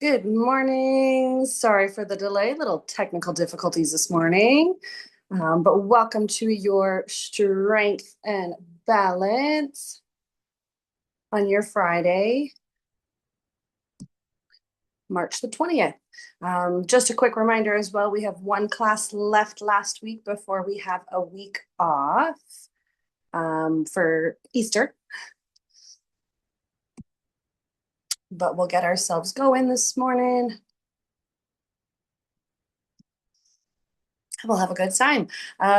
Good morning. Sorry for the delay, little technical difficulties this morning. But welcome to your strength and balance on your Friday, March the 20th. Just a quick reminder as well, we have one class left last week before we have a week off for Easter. But we'll get ourselves going this morning. We'll have a good time.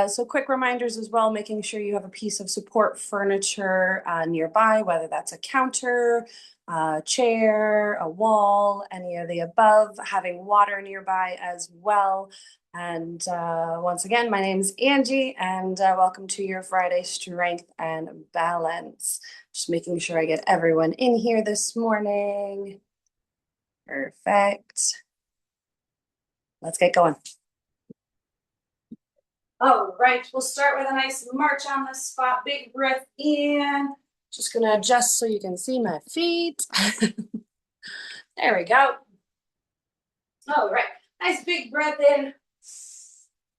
So quick reminders as well, making sure you have a piece of support furniture nearby, whether that's a counter, a chair, a wall, any of the above, having water nearby as well. And once again, my name is Angie, and welcome to your Friday Strength and Balance. Just making sure I get everyone in here this morning. Perfect. Let's get going. All right, we'll start with a nice march on the spot. Big breath in. Just gonna adjust so you can see my feet. There we go. All right, nice big breath in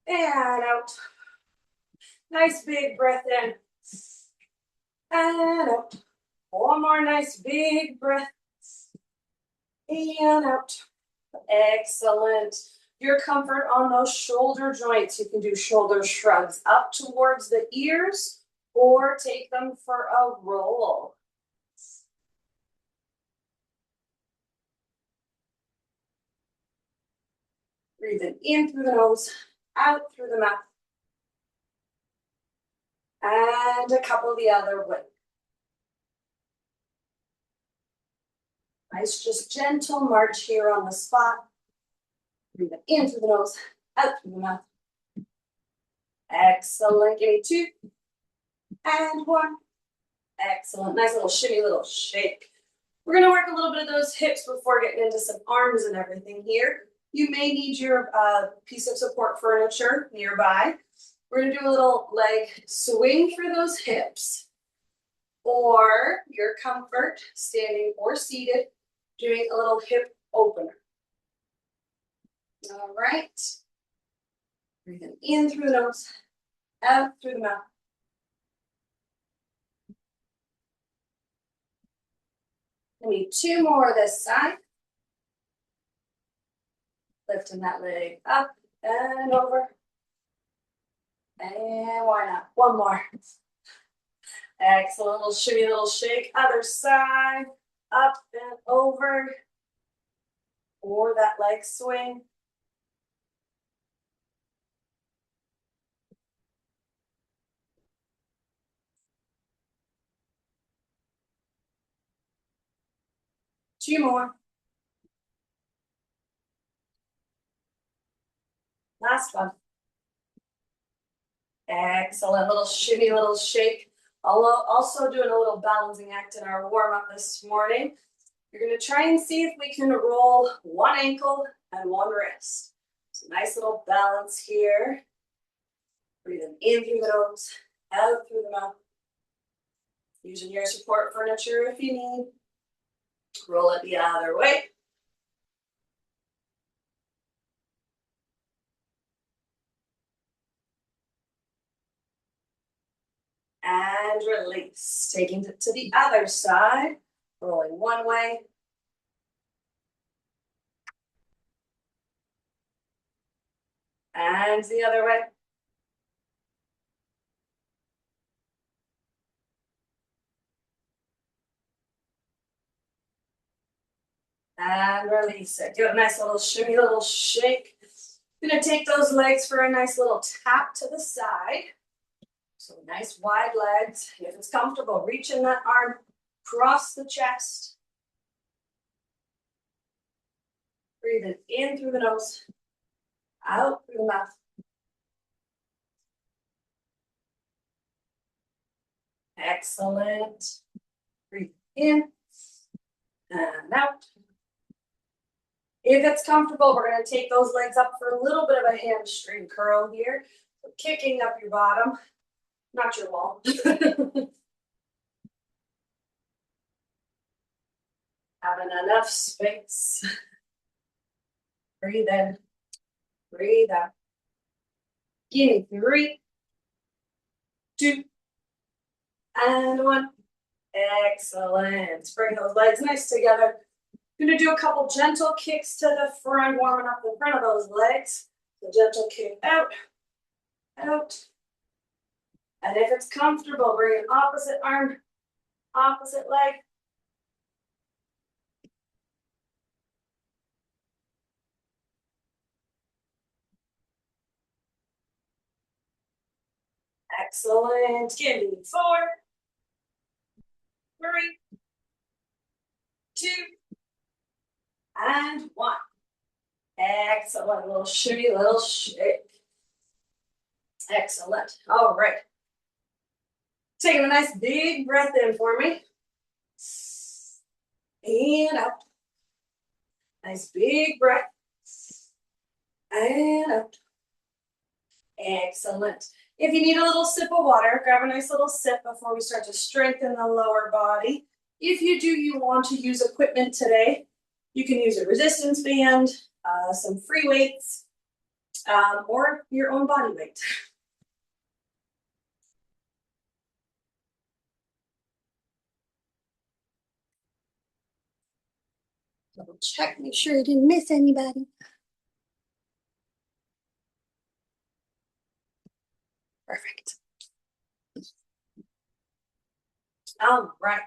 and out. Nice big breath in and out. One more nice big breath and out. Excellent. Your comfort on those shoulder joints. You can do shoulder shrugs up towards the ears or take them for a roll. Breathing in through the nose, out through the mouth. And a couple the other way. Nice, just gentle march here on the spot. Breathing in through the nose, out through the mouth. Excellent. Give me 2 and 1. Excellent. Nice little shimmy, little shake. We're going to work a little bit of those hips before getting into some arms and everything here. You may need your piece of support furniture nearby. We're going to do a little leg swing for those hips, or your comfort, standing or seated, doing a little hip opener. All right. Breathing in through the nose, out through the mouth. I need 2 more this side. Lifting that leg up and over. And why not? 1 more. Excellent. Little shimmy, little shake. Other side. Up and over. Or that leg swing. Two more. Last one. Excellent. Little shimmy, little shake. Also doing a little balancing act in our warm-up this morning. You're going to try and see if we can roll 1 ankle and 1 wrist. So nice little balance here. Breathing in through the nose, out through the mouth. Using your support furniture if you need. Roll it the other way. And release. Taking it to the other side. Rolling 1 way. And the other way. And release it. Do a nice little shimmy, little shake. Gonna take those legs for a nice little tap to the side. So nice wide legs. If it's comfortable, reach in that arm, cross the chest. Breathing in through the nose, out through the mouth. Excellent. Breathe in and out. If it's comfortable, we're going to take those legs up for a little bit of a hamstring curl here. So kicking up your bottom, not your wall. Having enough space. Breathe in. Breathe out. Give me 3, 2, and 1. Excellent. Bring those legs nice together. I'm going to do a couple gentle kicks to the front, warming up the front of those legs. So gentle kick out, out. And if it's comfortable, bring an opposite arm, opposite leg. Excellent. Give me 4, 3, 2, and 1. Excellent. Little shimmy, little shake. Excellent. All right. Taking a nice big breath in for me. And out. Nice big breath. And out. Excellent. If you need a little sip of water, grab a nice little sip before we start to strengthen the lower body. If you want to use equipment today, you can use a resistance band, some free weights, or your own body weight. Double check, make sure I didn't miss anybody. Perfect. All right.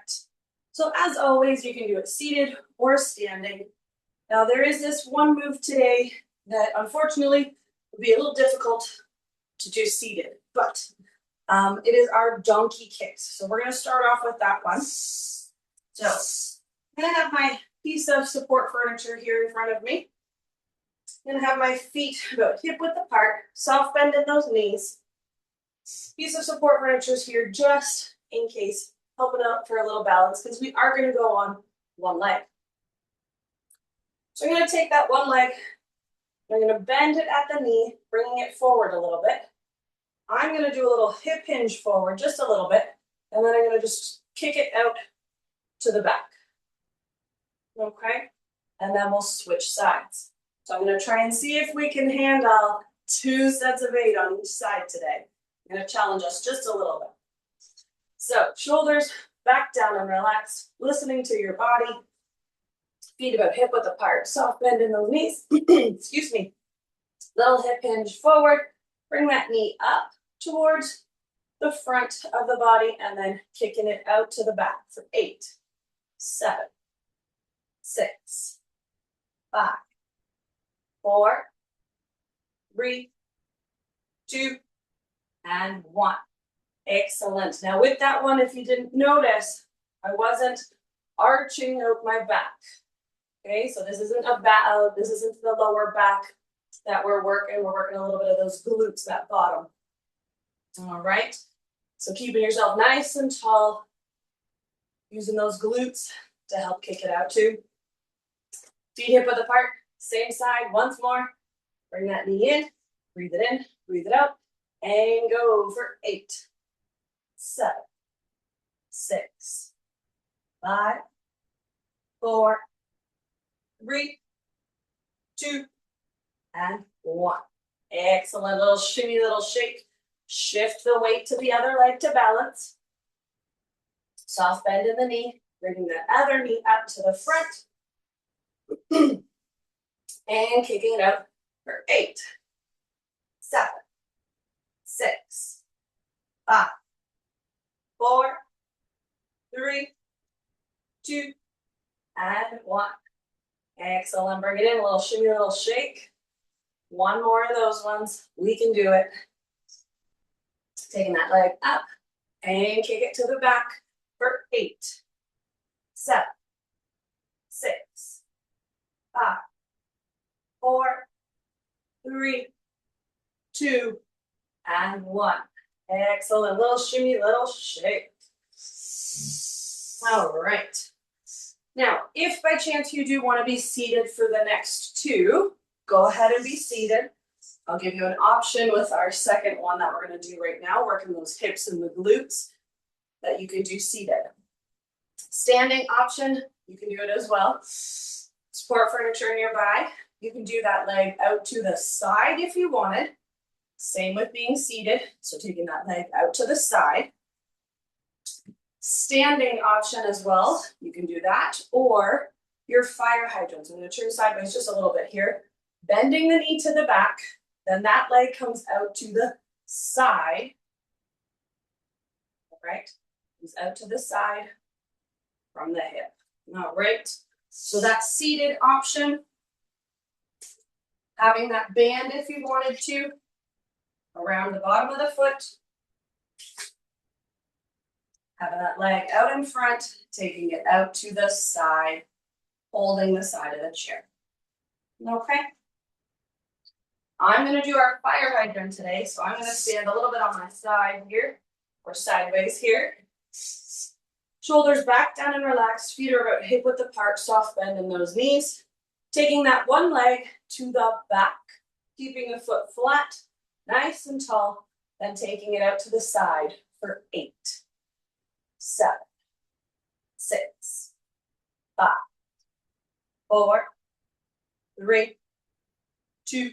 So as always, you can do it seated or standing. Now there is this one move today that unfortunately will be a little difficult to do seated, but it is our donkey kicks. So we're going to start off with that one. So I'm going to have my piece of support furniture here in front of me. I'm going to have my feet about hip width apart, soft bend in those knees. Piece of support furniture is here just in case, helping out for a little balance because we are going to go on one leg. So I'm going to take that one leg, I'm going to bend it at the knee, bringing it forward a little bit. I'm going to do a little hip hinge forward just a little bit, and then I'm going to just kick it out to the back. Okay? And then we'll switch sides. So I'm going to try and see if we can handle 2 sets of 8 on each side today. I'm going to challenge us just a little bit. So shoulders back down and relax, listening to your body. Feet about hip width apart, soft bend in those knees. Excuse me. Little hip hinge forward. Bring that knee up towards the front of the body and then kicking it out to the back for 8, 7, 6, 5, 4, 3, 2, and 1. Excellent. Now with that one, if you didn't notice, I wasn't arching out my back. Okay, so this isn't a back, this isn't the lower back that we're working. We're working a little bit of those glutes, that bottom. All right. So keeping yourself nice and tall, using those glutes to help kick it out too. Feet hip width apart, same side, once more. Bring that knee in, breathe it in, breathe it out, and go for 8, 7, 6, 5, 4, 3, 2, and 1. Excellent. Little shimmy, little shake. Shift the weight to the other leg to balance. Soft bend in the knee. Bringing the other knee up to the front. And kicking it out for 8, 7, 6, 5, 4, 3, 2, and 1. Excellent. Bring it in, a little shimmy, little shake. One more of those ones. We can do it. Taking that leg up and kick it to the back for 8, 7, 6, 5, 4, 3, 2, and 1. Excellent. Little shimmy, little shake. All right. Now, if by chance you do want to be seated for the next 2, go ahead and be seated. I'll give you an option with our second one that we're going to do right now, working those hips and the glutes, that you can do seated. Standing option, you can do it as well. Support furniture nearby. You can do that leg out to the side if you wanted. Same with being seated. So taking that leg out to the side. Standing option as well. You can do that. Or your fire hydrants. I'm going to turn sideways just a little bit here. Bending the knee to the back. Then that leg comes out to the side. All right. Comes out to the side from the hip. All right. So that's seated option. Having that band if you wanted to around the bottom of the foot. Having that leg out in front, taking it out to the side, holding the side of the chair. Okay. I'm going to do our fire hydrant today, so I'm going to stand a little bit on my side here, or sideways here. Shoulders back down and relaxed, feet are about hip width apart, soft bend in those knees. Taking that one leg to the back, keeping the foot flat, nice and tall, then taking it out to the side for 8, 7, 6, 5, 4, 3, 2,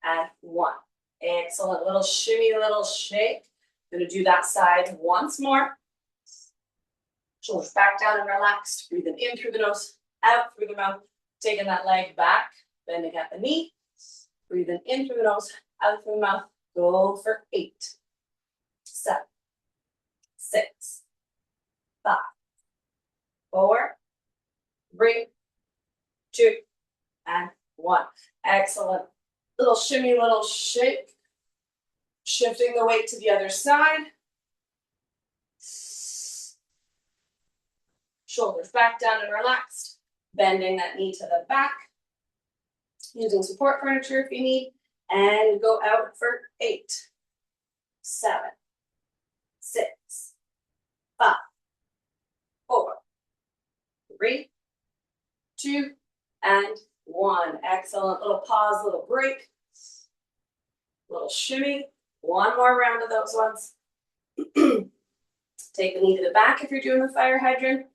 and 1. Excellent. Little shimmy, little shake. I'm going to do that side once more. Shoulders back down and relaxed. Breathing in through the nose, out through the mouth. Taking that leg back, bending at the knee. Breathing in through the nose, out through the mouth. Go for 8, 7, 6, 5, 4, 3, 2, and 1. Excellent. Little shimmy, little shake. Shifting the weight to the other side. Shoulders back down and relaxed. Bending that knee to the back. Using support furniture if you need. And go out for 8, 7, 6, 5, 4, 3, 2, and 1. Excellent. Little pause, little break. Little shimmy. One more round of those ones. Take the knee to the back if you're doing the fire hydrant.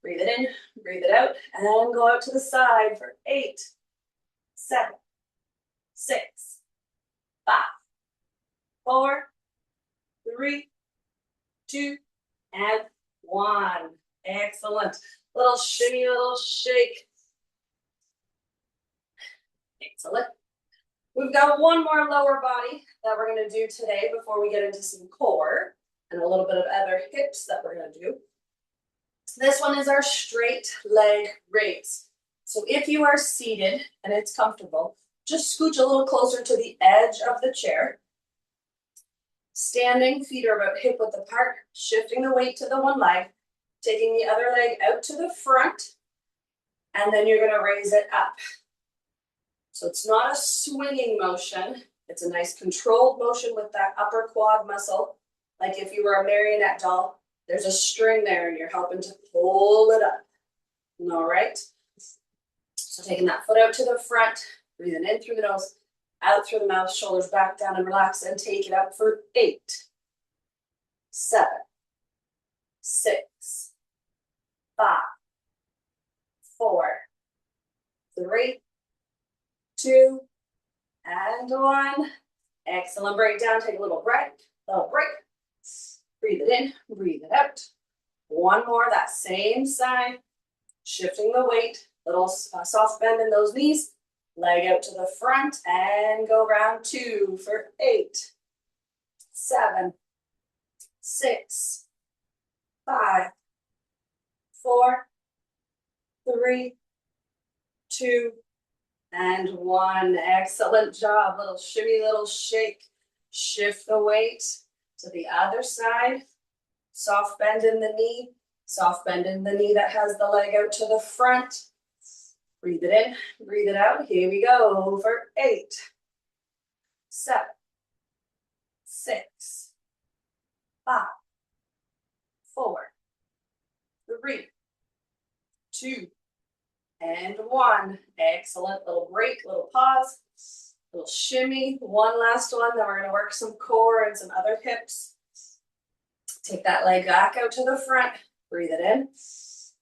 Breathe it in, breathe it out, and go out to the side for 8, 7, 6, 5, 4, 3, 2, and 1. Excellent. Little shimmy, little shake. Excellent. We've got one more lower body that we're going to do today before we get into some core and a little bit of other hips that we're going to do. This one is our straight leg raise. So if you are seated and it's comfortable, just scooch a little closer to the edge of the chair. Standing, feet are about hip width apart, shifting the weight to the one leg, taking the other leg out to the front, and then you're going to raise it up. So it's not a swinging motion. It's a nice controlled motion with that upper quad muscle. Like if you were a marionette doll, there's a string there and you're helping to pull it up. All right. So taking that foot out to the front, breathing in through the nose, out through the mouth, shoulders back down and relax, and take it up for 8, 7, 6, 5, 4, 3, 2, and 1. Excellent. Break down. Take a little break. Little break. Breathe it in. Breathe it out. One more. That same side. Shifting the weight. Little soft bend in those knees. Leg out to the front and go round 2 for 8, 7, 6, 5, 4, 3, 2, and 1. Excellent job. Little shimmy, little shake. Shift the weight to the other side. Soft bend in the knee. Soft bend in the knee that has the leg out to the front. Breathe it in, breathe it out. Here we go for 8, 7, 6, 5, 4, 3, 2, and 1. Excellent. Little break, little pause, little shimmy. One last one. Then we're going to work some core and some other hips. Take that leg back out to the front. Breathe it in.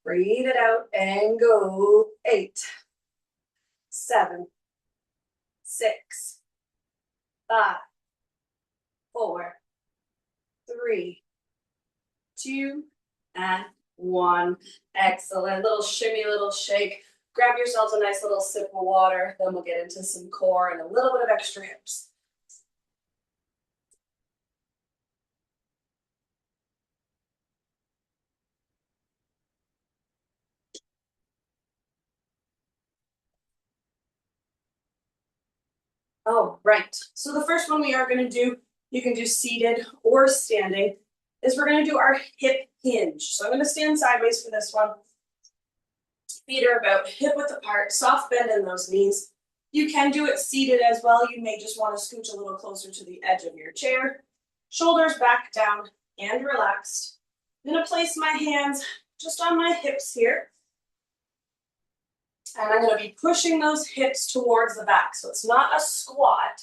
Breathe it out and go 8, 7, 6, 5, 4, 3, 2, and 1. Excellent. Little shimmy, little shake. Grab yourselves a nice little sip of water. Then we'll get into some core and a little bit of extra hips. Oh, right. So the first one we are going to do, you can do seated or standing, is we're going to do our hip hinge. So I'm going to stand sideways for this one. Feet are about hip width apart, soft bend in those knees. You can do it seated as well. You may just want to scooch a little closer to the edge of your chair. Shoulders back down and relaxed. I'm going to place my hands just on my hips here. And I'm going to be pushing those hips towards the back. So it's not a squat.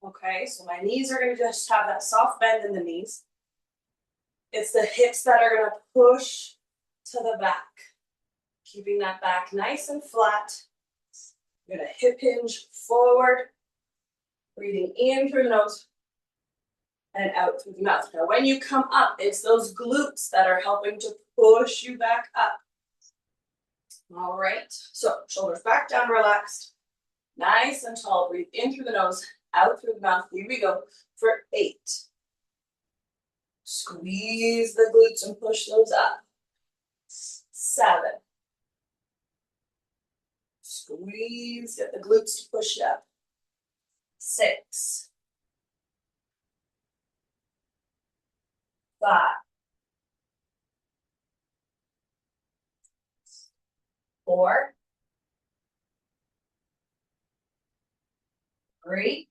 Okay, so my knees are going to just have that soft bend in the knees. It's the hips that are going to push to the back. Keeping that back nice and flat. You're going to hip hinge forward. Breathing in through the nose and out through the mouth. Now when you come up, it's those glutes that are helping to push you back up. All right, so shoulders back down, relaxed. Nice and tall. Breathe in through the nose, out through the mouth. Here we go for 8. Squeeze the glutes and push those up. 7. Squeeze, get the glutes to push up. 6. 5. 4. 3.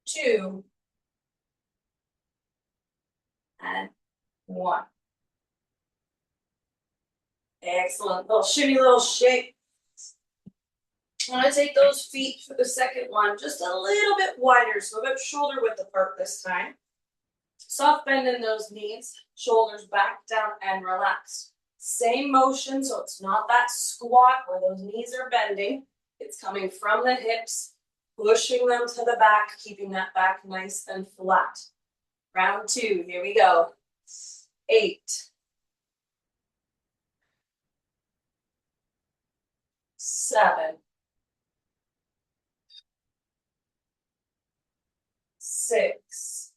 2. And 1. Excellent. Little shimmy, little shake. I'm going to take those feet for the second one just a little bit wider, so about shoulder width apart this time. Soft bend in those knees, shoulders back down and relaxed. Same motion, so it's not that squat where those knees are bending. It's coming from the hips, pushing them to the back, keeping that back nice and flat. Round 2, here we go. 8. 7. 6.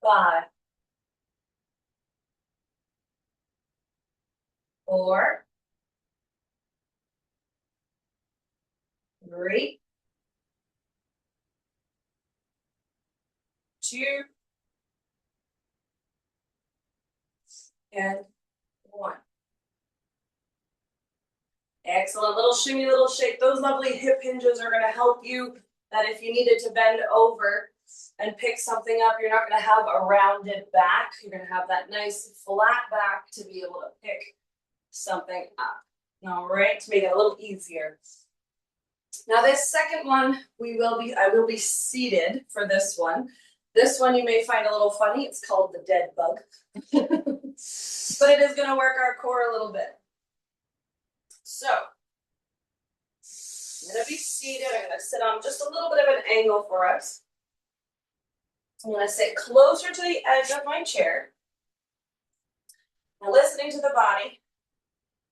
5. 4. 3. 2. And 1. Excellent. Little shimmy, little shake. Those lovely hip hinges are going to help you that if you needed to bend over and pick something up, you're not going to have a rounded back. You're going to have that nice flat back to be able to pick something up. All right, to make it a little easier. Now this second one, I will be seated for this one. This one you may find a little funny. It's called the dead bug. But it is going to work our core a little bit. So, I'm going to be seated. I'm going to sit on just a little bit of an angle for us. I'm going to sit closer to the edge of my chair. Now listening to the body,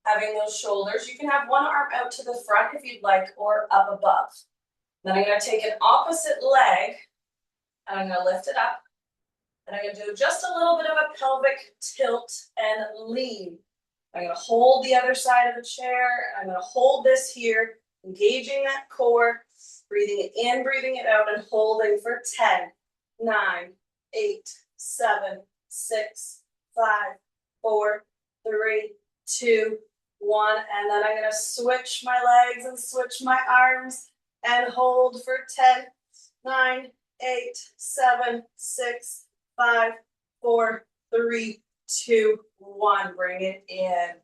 having those shoulders. You can have one arm out to the front if you'd like, or up above. Then I'm going to take an opposite leg, and I'm going to lift it up. And I'm going to do just a little bit of a pelvic tilt and lean. I'm going to hold the other side of the chair. I'm going to hold this here, engaging that core, breathing it in, breathing it out, and holding for 10, 9, 8, 7, 6, 5, 4, 3, 2, 1. And then I'm going to switch my legs and switch my arms and hold for 10, 9, 8, 7, 6, 5, 4, 3, 2, 1. Bring it in.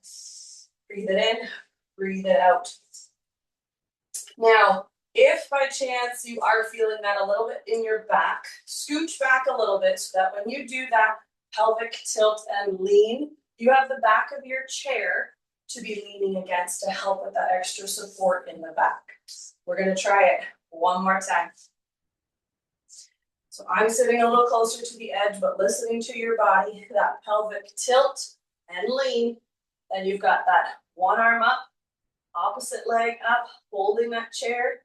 Breathe it in. Breathe it out. Now, if by chance you are feeling that a little bit in your back, scooch back a little bit so that when you do that pelvic tilt and lean, You have the back of your chair to be leaning against to help with that extra support in the back. We're gonna try it one more time. So I'm sitting a little closer to the edge, but listening to your body, that pelvic tilt and lean. Then you've got that one arm up, opposite leg up, holding that chair,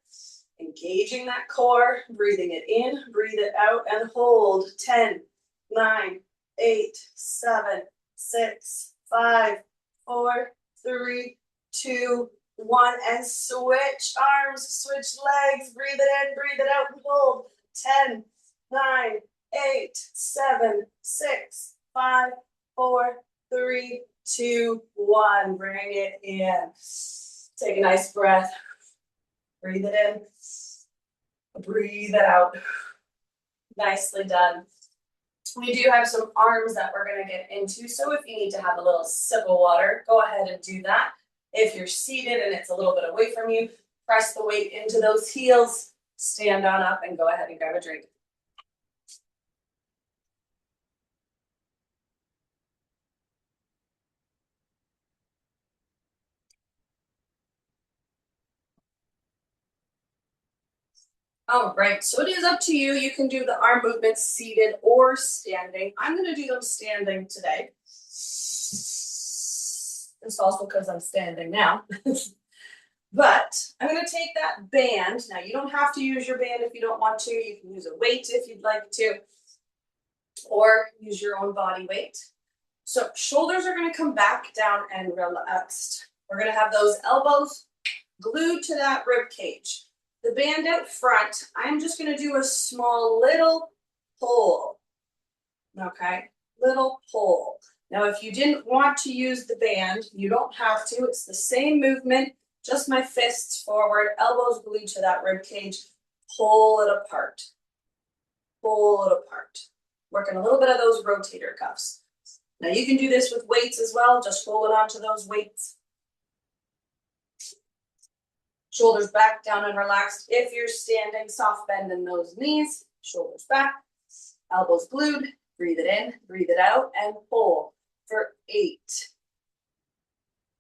engaging that core, breathing it in, breathe it out, and hold. 10, 9, 8, 7, 6, 5, 4, 3, 2, 1, and switch arms, switch legs, breathe it in, breathe it out, and hold. 10, 9, 8, 7, 6, 5, 4, 3, 2, 1. Bring it in. Take a nice breath. Breathe it in. Breathe it out. Nicely done. We do have some arms that we're going to get into, so if you need to have a little sip of water, go ahead and do that. If you're seated and it's a little bit away from you, press the weight into those heels, stand on up, and go ahead and grab a drink. All right, so it is up to you. You can do the arm movements seated or standing. I'm going to do them standing today. It's also because I'm standing now. But I'm going to take that band. Now, you don't have to use your band if you don't want to. You can use a weight if you'd like to, or use your own body weight. So shoulders are going to come back down and relaxed. We're going to have those elbows glued to that rib cage. The band out front, I'm just going to do a small little pull. Okay, little pull. Now, if you didn't want to use the band, you don't have to. It's the same movement, just my fists forward, elbows glued to that rib cage. Pull it apart. Pull it apart. Working a little bit of those rotator cuffs. Now, you can do this with weights as well. Just holding on to those weights. Shoulders back, down and relaxed. If you're standing, soft bend in those knees. Shoulders back, elbows glued. Breathe it in, breathe it out, and pull for 8,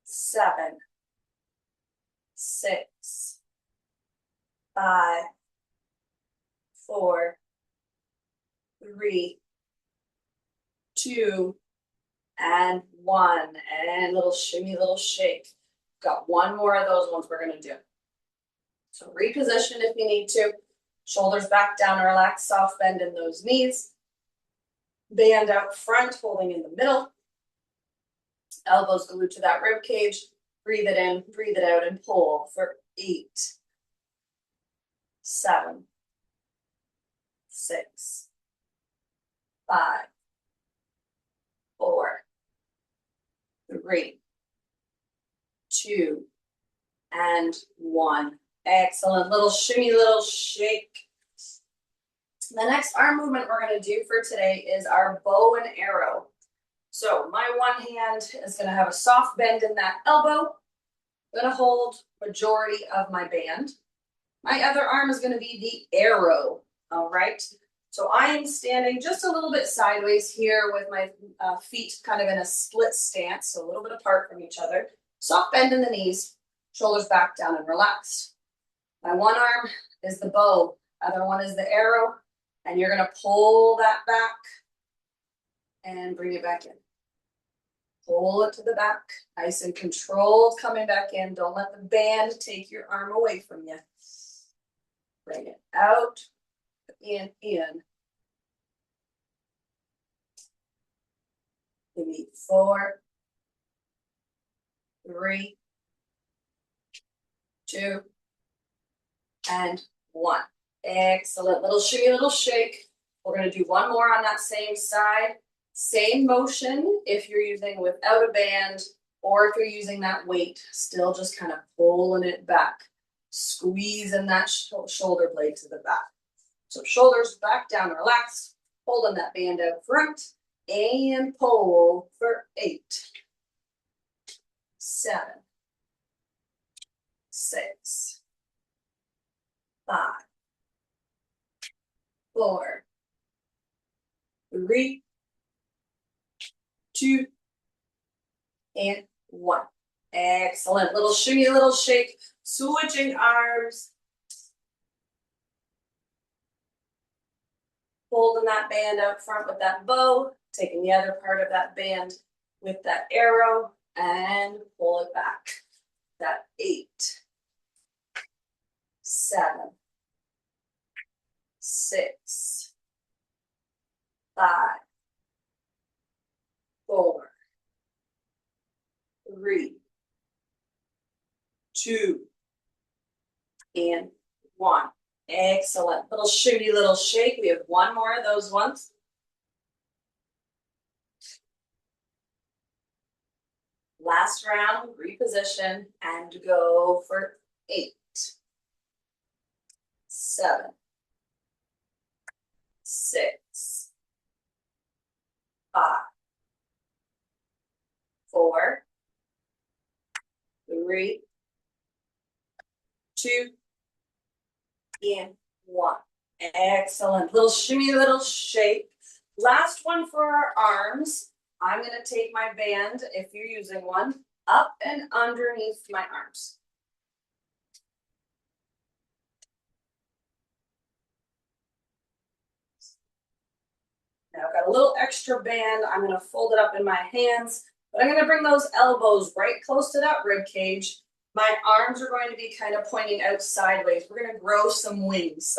7, 6, 5, 4, 3, 2, and 1. And little shimmy, little shake. Got one more of those ones we're going to do. So reposition if you need to. Shoulders back, down, relax, soft bend in those knees. Band out front, holding in the middle. Elbows glued to that rib cage. Breathe it in, breathe it out, and pull for 8, 7, 6, 5, 4, 3, 2, and 1. Excellent. Little shimmy, little shake. The next arm movement we're going to do for today is our bow and arrow. So my one hand is going to have a soft bend in that elbow. I'm going to hold majority of my band. My other arm is going to be the arrow. All right. So I am standing just a little bit sideways here with my feet kind of in a split stance, so a little bit apart from each other. Soft bend in the knees, shoulders back, down, and relaxed. My one arm is the bow, other one is the arrow, and you're going to pull that back and bring it back in. Pull it to the back, nice and controlled, coming back in. Don't let the band take your arm away from you. Bring it out, in. Give me 4, 3, 2, and 1. Excellent. Little shimmy, little shake. We're going to do one more on that same side. Same motion if you're using without a band or if you're using that weight. Still just kind of pulling it back. Squeezing that shoulder blade to the back. So shoulders back, down, relaxed. Holding that band out front. And pull for 8, 7, 6, 5, 4, 3, 2, and 1. Excellent. Little shimmy, little shake. Switching arms. Holding that band out front with that bow. Taking the other part of that band with that arrow and pull it back. That 8, 7, 6, 5, 4, 3, 2, and 1. Excellent. Little shooty, little shake. We have one more of those ones. Last round, reposition, and go for 8, 7, 6, 5, 4, 3, 2, and 1. Excellent. Little shimmy, little shake. Last one for our arms. I'm going to take my band, if you're using one, up and underneath my arms. Now I've got a little extra band. I'm going to fold it up in my hands, but I'm going to bring those elbows right close to that rib cage. My arms are going to be kind of pointing out sideways. We're going to grow some wings.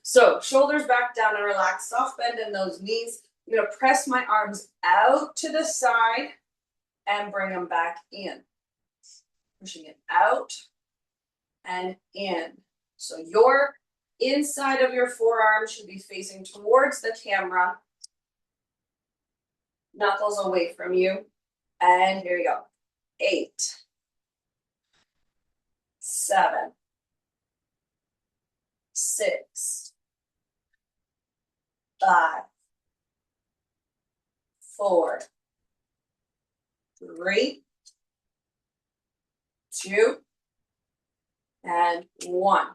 So shoulders back down and relax. Soft bend in those knees. I'm going to press my arms out to the side and bring them back in. Pushing it out and in. So your inside of your forearm should be facing towards the camera. Knuckles away from you. And here you go. 8, 7, 6, 5, 4, 3, 2, and 1.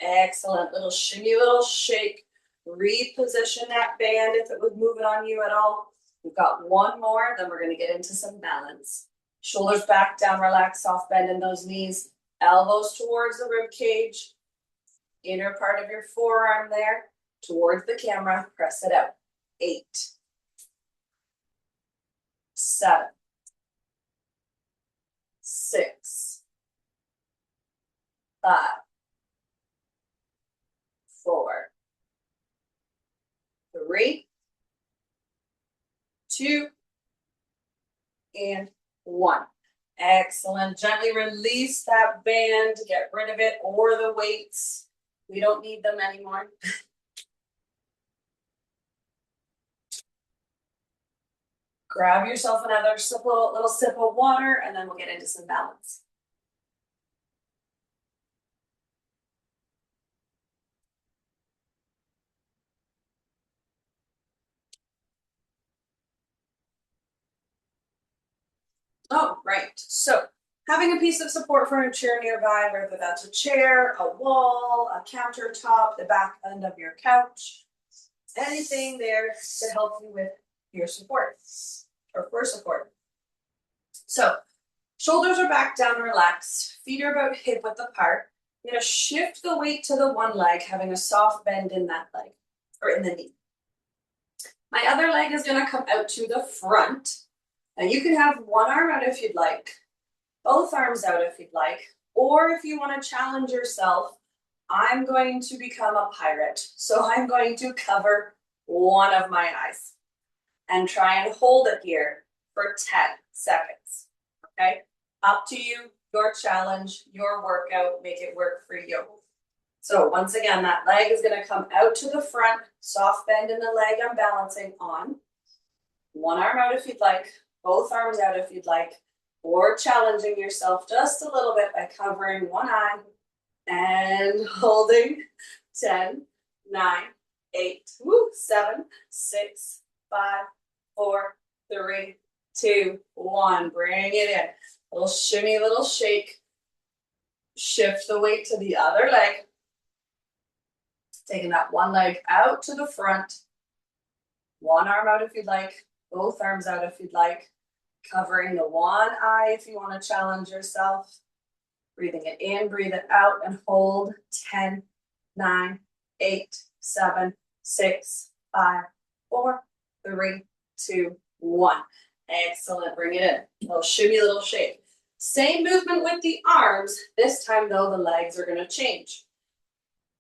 Excellent. Little shimmy, little shake. Reposition that band if it was moving on you at all. We've got one more, then we're going to get into some balance. Shoulders back down, relax, soft bend in those knees. Elbows towards the rib cage. Inner part of your forearm there. Towards the camera. Press it out. 8, 7, 6, 5, 4, 3, 2, and 1. Excellent. Gently release that band, get rid of it, or the weights. We don't need them anymore. Grab yourself another little sip of water, and then we'll get into some balance. Oh, right. So having a piece of support furniture nearby, whether that's a chair, a wall, a countertop, the back end of your couch, anything there to help you with your support or for support. So shoulders are back down, relaxed. Feet are about hip width apart. I'm going to shift the weight to the one leg, having a soft bend in that leg or in the knee. My other leg is going to come out to the front. Now you can have one arm out if you'd like, both arms out if you'd like, or if you want to challenge yourself, I'm going to become a pirate. So I'm going to cover one of my eyes and try and hold it here for 10 seconds, okay? Up to you, your challenge, your workout, make it work for you. So once again, that leg is gonna come out to the front, soft bend in the leg I'm balancing on. One arm out if you'd like, both arms out if you'd like, or challenging yourself just a little bit by covering one eye and holding 10, 9, 8, 7, 6, 5, 4, 3, 2, 1. Bring it in. Little shimmy, little shake. Shift the weight to the other leg. Taking that one leg out to the front. One arm out if you'd like. Both arms out if you'd like. Covering the one eye if you want to challenge yourself. Breathing it in, breathe it out, and hold. 10, 9, 8, 7, 6, 5, 4, 3, 2, 1. Excellent. Bring it in. Little shimmy, little shake. Same movement with the arms. This time, though, the legs are going to change.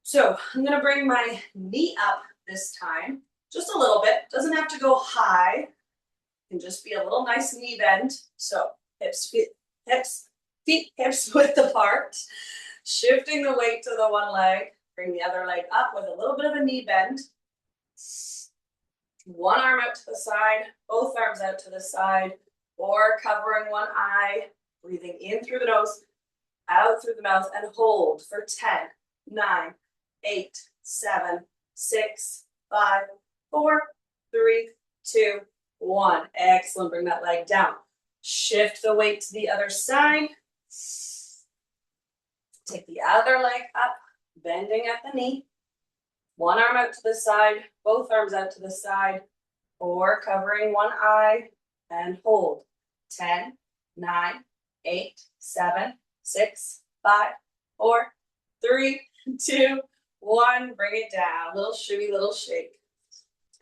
So I'm going to bring my knee up this time, just a little bit. Doesn't have to go high. It can just be a little nice knee bend. So hips, feet, hips width apart. Shifting the weight to the one leg. Bring the other leg up with a little bit of a knee bend. One arm out to the side, both arms out to the side, or covering one eye. Breathing in through the nose, out through the mouth, and hold for 10, 9, 8, 7, 6, 5, 4, 3, 2, 1. Excellent. Bring that leg down. Shift the weight to the other side. Take the other leg up, bending at the knee. One arm out to the side, both arms out to the side, or covering one eye, and hold. 10, 9, 8, 7, 6, 5, 4, 3, 2, 1. Bring it down. Little shimmy, little shake.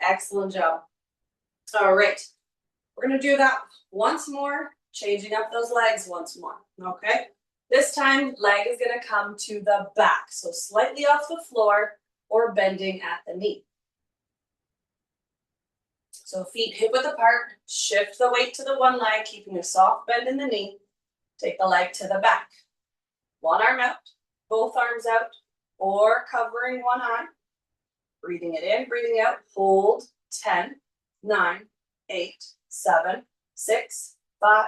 Excellent job. All right. We're going to do that once more, changing up those legs once more. Okay? This time, leg is going to come to the back. So slightly off the floor or bending at the knee. So feet hip width apart. Shift the weight to the one leg, keeping a soft bend in the knee. Take the leg to the back. One arm out, both arms out, or covering one eye. Breathing it in, breathing out. Hold. 10, 9, 8, 7, 6, 5,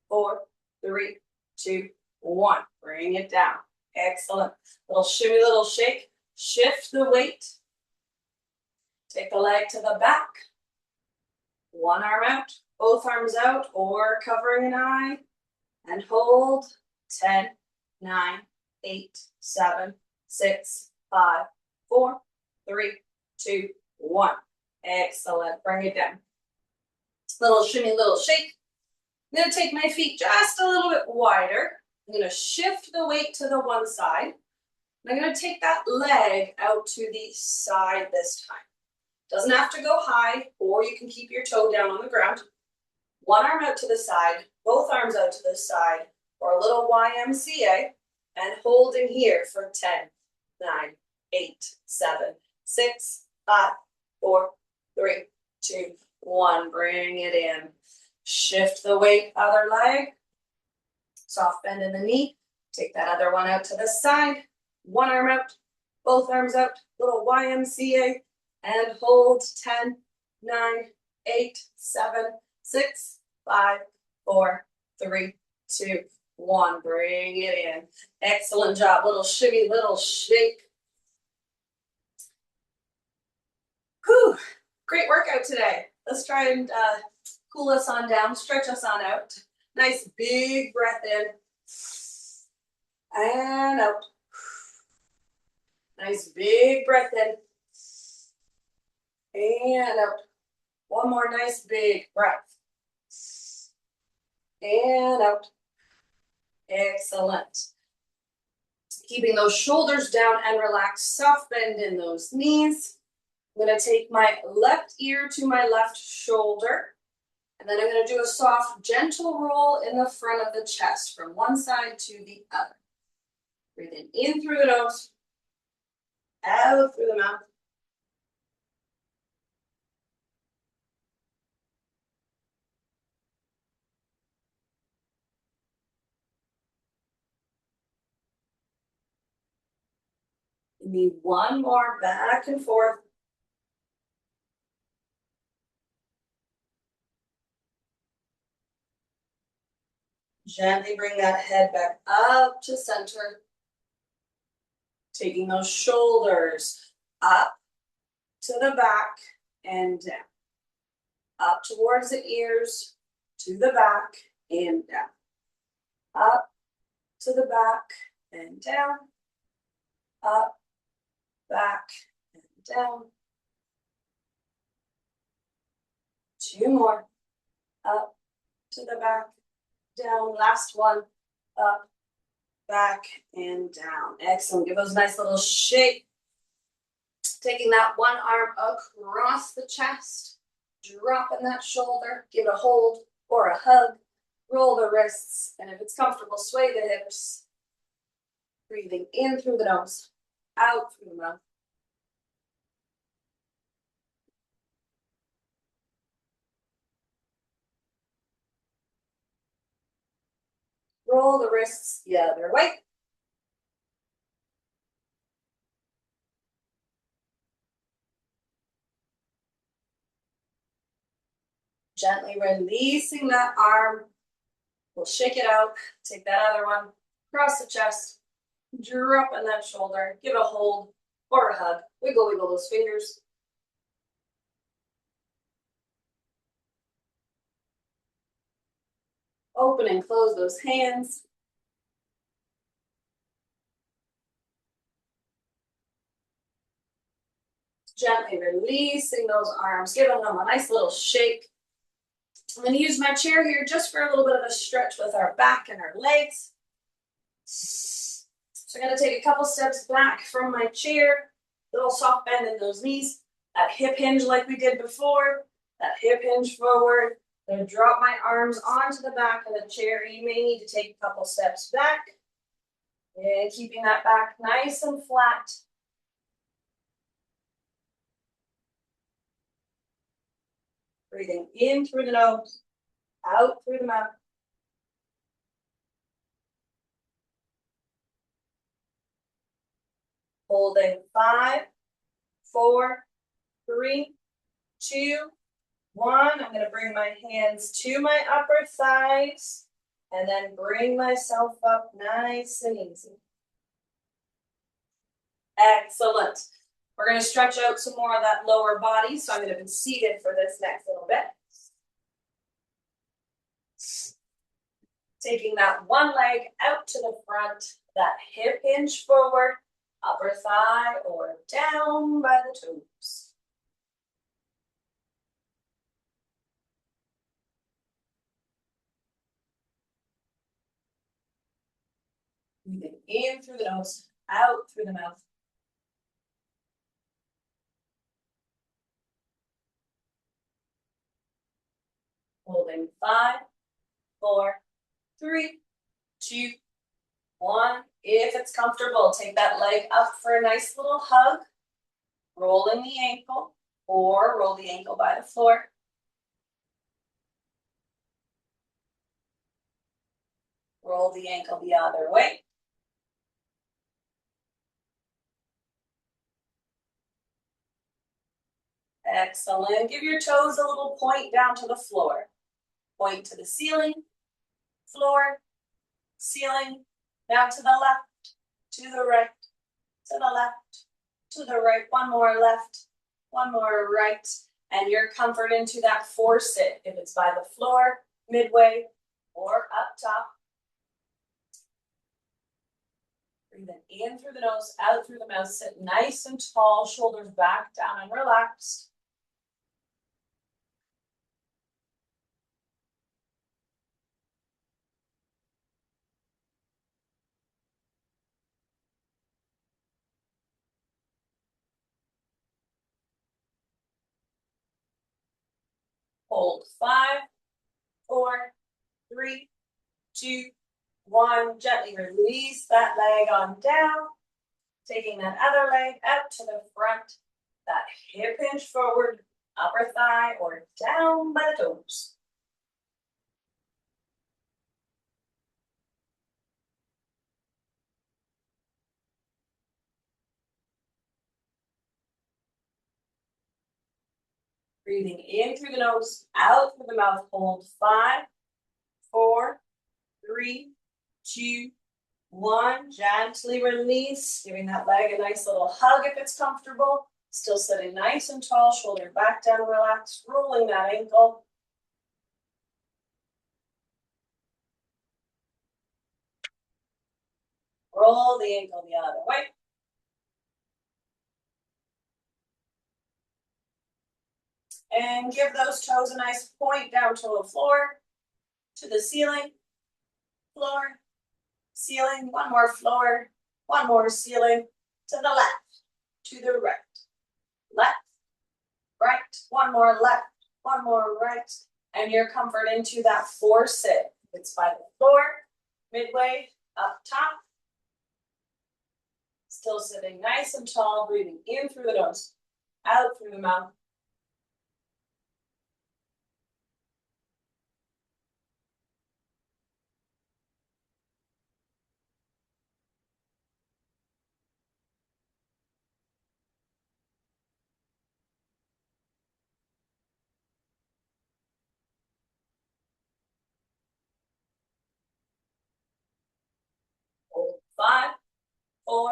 4, 3, 2, 1. Bring it down. Excellent. Little shimmy, little shake. Shift the weight. Take the leg to the back. One arm out, both arms out, or covering an eye. And hold. 10, 9, 8, 7, 6, 5, 4, 3, 2, 1. Excellent. Bring it down. Little shimmy, little shake. I'm going to take my feet just a little bit wider. I'm going to shift the weight to the one side. I'm going to take that leg out to the side this time. Doesn't have to go high, or you can keep your toe down on the ground. One arm out to the side, both arms out to the side, or a little YMCA, and holding here for 10, 9, 8, 7, 6, 5, 4, 3, 2, 1. Bring it in. Shift the weight, other leg. Soft bend in the knee. Take that other one out to the side. One arm out, both arms out, little YMCA, and hold. 10, 9, 8, 7, 6, 5, 4, 3, 2, 1. Bring it in. Excellent job. Little shimmy, little shake. Whew. Great workout today. Let's try and cool us on down, stretch us on out. Nice big breath in and out. Nice big breath in and out. One more nice big breath and out. Excellent. Keeping those shoulders down and relaxed, soft bend in those knees. I'm going to take my left ear to my left shoulder. And then I'm going to do a soft, gentle roll in the front of the chest from one side to the other. Breathing in through the nose, out through the mouth. You need one more back and forth. Gently bring that head back up to center. Taking those shoulders up to the back and down. Up towards the ears, to the back and down. Up to the back and down. Up, back, and down. Two more. Up, to the back, down, last one, up, back, and down. Excellent, give those a nice little shake. Taking that one arm across the chest, dropping that shoulder, give it a hold or a hug, roll the wrists, and if it's comfortable, sway the hips. Breathing in through the nose, out through the mouth. Roll the wrists the other way. Gently releasing that arm. We'll shake it out. Take that other one across the chest. Drop on that shoulder. Give it a hold or a hug. Wiggle, wiggle those fingers. Open and close those hands. Gently releasing those arms, giving them a nice little shake. I'm going to use my chair here just for a little bit of a stretch with our back and our legs. So I'm going to take a couple steps back from my chair, little soft bend in those knees, that hip hinge like we did before, that hip hinge forward. Then drop my arms onto the back of the chair. You may need to take a couple steps back. And keeping that back nice and flat. Breathing in through the nose, out through the mouth. Holding 5, 4, 3, 2, 1. I'm going to bring my hands to my upper thighs and then bring myself up nice and easy. Excellent. We're going to stretch out some more of that lower body, so I'm going to be seated for this next little bit. Taking that one leg out to the front, that hip hinge forward, upper thigh or down by the toes. Breathing in through the nose, out through the mouth. Holding 5, 4, 3, 2, 1. If it's comfortable, take that leg up for a nice little hug. Roll in the ankle or roll the ankle by the floor. Roll the ankle the other way. Excellent. Give your toes a little point down to the floor. Point to the ceiling, floor, ceiling, down to the left, to the right, to the left, to the right. One more left, one more right. And your comfort into that sit, if it's by the floor, midway, or up top. Breathing in through the nose, out through the mouth. Sit nice and tall, shoulders back down and relaxed. Hold 5, 4, 3, 2, 1. Gently release that leg on down. Taking that other leg out to the front. That hip hinge forward, upper thigh or down by the toes. Breathing in through the nose, out through the mouth. Hold 5, 4, 3, 2, 1. Gently release, giving that leg a nice little hug if it's comfortable. Still sitting nice and tall, shoulder back down, relaxed, rolling that ankle. Roll the ankle the other way. And give those toes a nice point down to the floor. to the ceiling, floor, ceiling, one more floor, one more ceiling, to the left, to the right, left, right, one more left, one more right, and your comfort into that 4-sit. It's by the floor, midway, up top, still sitting nice and tall, breathing in through the nose, out through the mouth. Hold 5, 4,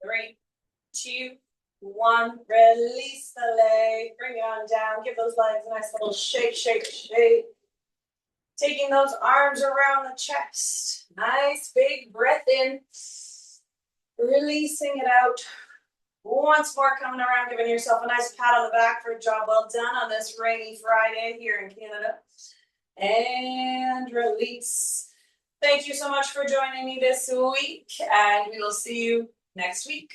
3, 2, 1. Release the leg, bring it on down, give those legs a nice little shake, shake, shake. Taking those arms around the chest. Nice big breath in. Releasing it out. Once more, coming around, giving yourself a nice pat on the back for a job well done on this rainy Friday here in Canada. And release. Thank you so much for joining me this week, and we will see you next week.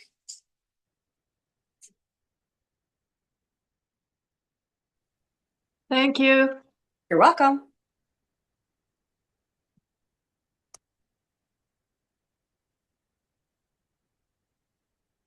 Thank you. You're welcome.